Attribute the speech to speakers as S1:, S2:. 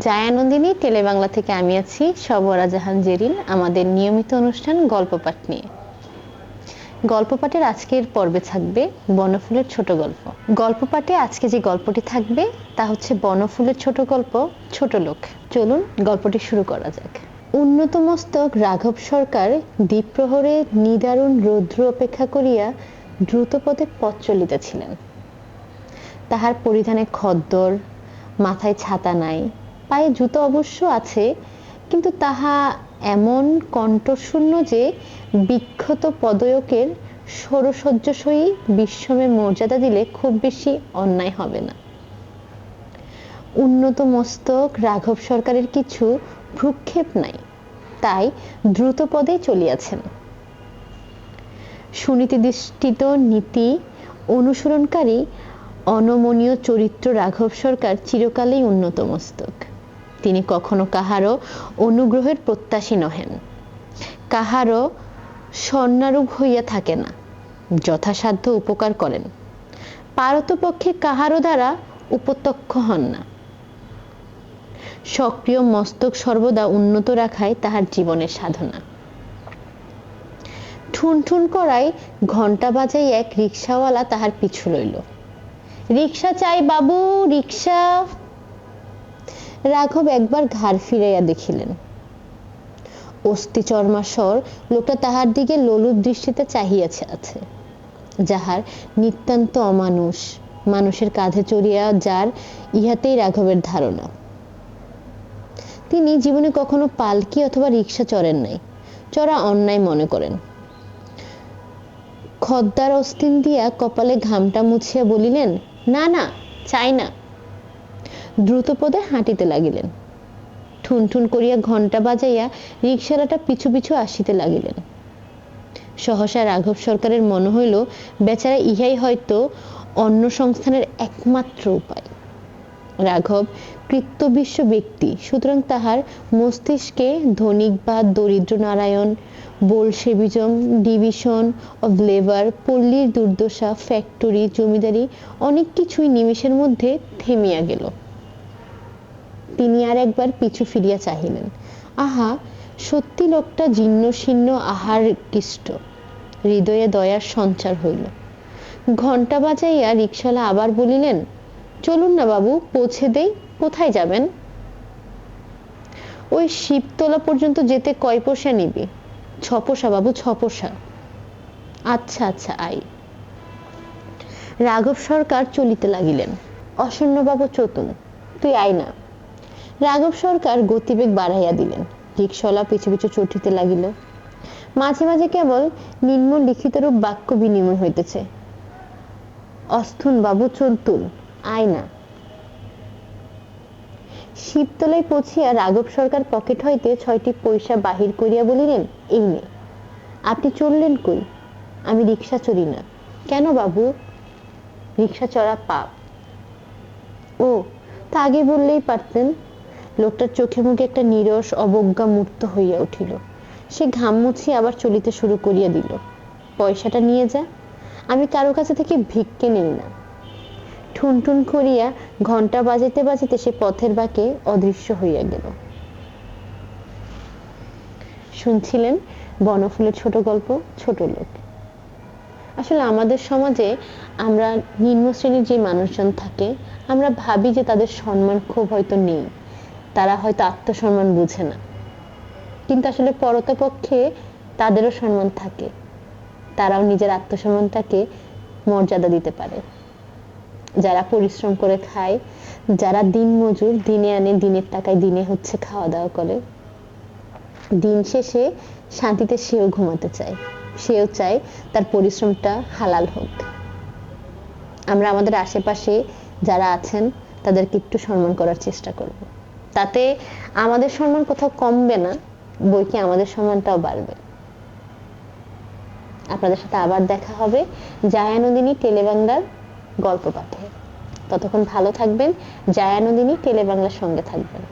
S1: জায়ানন্দিনী টেলিবাংলা থেকে আমি আছি সবরা জাহান জেরিন। আমাদের নিয়মিত অনুষ্ঠান গল্পপাঠ নিয়ে। গল্পপাঠের আজকের পর্বে থাকবে বনফুলের ছোট গল্প। গল্পপাঠে আজকে যে গল্পটি থাকবে তা হচ্ছে বনফুলের ছোট গল্প ছোট লোক। চলুন গল্পটি শুরু করা যাক। উন্নত মস্তক রাঘব সরকার দ্বীপ্রহরে নিদারুণ রৌদ্র অপেক্ষা করিয়া দ্রুতপদে পথ চলিতেছিলেন। তাহার পরিধানে খদ্দর, মাথায় ছাতা নাই, পায়ে জুতো অবশ্য আছে, কিন্তু তাহা এমন কণ্ঠশূন্য যে বিক্ষত পদয়কের ষোড়শয্যসয়ী বিশ্বমে মর্যাদা দিলে খুব বেশি অন্যায় হবে না। উন্নত মস্তক রাঘব সরকারের কিছু ভ্রুক্ষেপ নাই, তাই দ্রুত পদে চলিয়াছেন। সুনীতিদৃষ্টিত নীতি অনুসরণকারী অনমনীয় চরিত্র রাঘব সরকার চিরকালেই উন্নত মস্তক। তিনি কখনো কাহারও অনুগ্রহের প্রত্যাশী নহেন, কাহারও স্বর্ণারূপ হইয়া থাকে না, যথাসাধ্য উপকার করেন, পারতপক্ষে কাহারও দ্বারা উপত্যক্ষ হন না। সক্রিয় মস্তক সর্বদা উন্নত রাখাই তাহার জীবনের সাধনা। ঠুন ঠুন করায় ঘণ্টা বাজাই এক রিকশাওয়ালা তাহার পিছু লইল। রিকশা চাই বাবু, রিকশা। রাঘব একবার ঘাড় ফিরাইয়া দেখিলেন। অস্থি চর্মাস্বর লোকটা তাহার দিকে লোলুপ দৃষ্টিতে চাহিয়াছে আছে, যাহার নিতান্ত অমানুষ, মানুষের কাঁধে চড়িয়া যার ইহাতেই রাঘবের ধারণা। তিনি জীবনে কখনো পালকি অথবা রিকশা চড়েন নাই, চড়া অন্যায় মনে করেন। খদ্দার অস্তিন দিয়া কপালে ঘামটা মুছিয়া বলিলেন, না না, চাই না। দ্রুতপদে হাঁটিতে লাগিলেন। ঠুন ঠুন করিয়া ঘণ্টা বাজাইয়া রিকশালাটা পিছু পিছু আসিতে লাগিলেন। সহসা রাঘব সরকারের মনে হইল বেচারা ইহাই হয়তো অন্য সংস্থানের একমাত্র উপায়। রাঘব কৃত্যবিশ্ব ব্যক্তি, সুতরাং তাহার মস্তিষ্কে ধনিক বা দরিদ্র নারায়ণ, বোলশেভিজম, ডিভিশন অব লেবার, পল্লীর দুর্দশা, ফ্যাক্টরি, জমিদারি অনেক কিছুই নিমেষের মধ্যে থেমিয়া গেল। তিনি আর একবার পিছু ফিরিয়া চাহিলেন। আহা, সত্যি লোকটা জীর্ণ শীর্ণ, আহার কৃষ্ট। হৃদয়ে দয়ার সঞ্চার হইল। ঘণ্টা বাজাইয়া রিকশালা আবার বলিলেন, চলুন না বাবু, পৌঁছে দেই। কোথায় যাবেন? ওই শিবতলা পর্যন্ত যেতে কয় পয়সা নিবি? 6 পয়সা বাবু, 6 পয়সা। আচ্ছা আচ্ছা, আই। রাঘব সরকার চলিতে লাগিলেন। অসন্নবাবু চতুন, তুই আয় না। রাঘব সরকার গতিবেগ বাড়াইয়া দিলেন। রিকশাওয়ালা পিছু পিছু চটিতে লাগিল। মাঝে মাঝে কেবল নিম্ন লিখিতরূপ বাক্য বিনিময় হইতেছে। অস্থুন বাবু, চলতুন, আয় না। শিবতলায় পৌঁছিয়া রাঘব সরকার পকেট হইতে 6টি পয়সা বাহির করিয়া বলিলেন, এই নে। আপনি চললেন কই? আমি রিকশা চড়ি না। কেন বাবু? রিকশা চড়া পাপ। ও, তা আগে বললেই পারতেন। লোকটার চোখে মুখে একটা নীরস অবজ্ঞা মূর্ত হইয়া উঠিল। সে ঘাম মুছিয়ে আবার চলিতে শুরু করিয়া দিল। পয়সাটা নিয়ে যা, আমি কারো কাছে থেকে ভিক্ষে নেই না। ঠুন ঠুন করিয়া ঘণ্টা বাজিতে বাজিতে সে পথের বাঁকে অদৃশ্য হইয়া গেল। শুনছিলেন বনফুলের ছোট গল্প ছোট লোক। আসলে আমাদের সমাজে আমরা নিম্ন শ্রেণীর যে মানুষজন থাকে, আমরা ভাবি যে তাদের সম্মান খুব হয়তো নেই, তারা হয়তো আত্মসম্মান বুঝে না, কিন্তু আসলে পরতপক্ষে তাদেরও সম্মান থাকে। তারাও নিজের আত্মসম্মানটাকে মর্যাদা দিতে পারে। যারা পরিশ্রম করে খায়, যারা দিন মজুর, দিনে আনে দিনের টাকায় দিনে হচ্ছে খাওয়া দাওয়া করে, দিন শেষে শান্তিতে সেও ঘুমাতে চায়, সেও চায় তার পরিশ্রমটা হালাল হোক। আমরা আমাদের আশেপাশে যারা আছেন তাদেরকে একটু সম্মান করার চেষ্টা করব। তাতে আমাদের সম্মান কোথাও কমবে না, বইকি আমাদের সম্মানটাও বাড়বে। আপনাদের সাথে আবার দেখা হবে জায়ানন্দিনী টেলিবাংলার গল্প পাঠে। ততক্ষণ ভালো থাকবেন, জায়ানন্দিনী টেলিবাংলার সঙ্গে থাকবেন।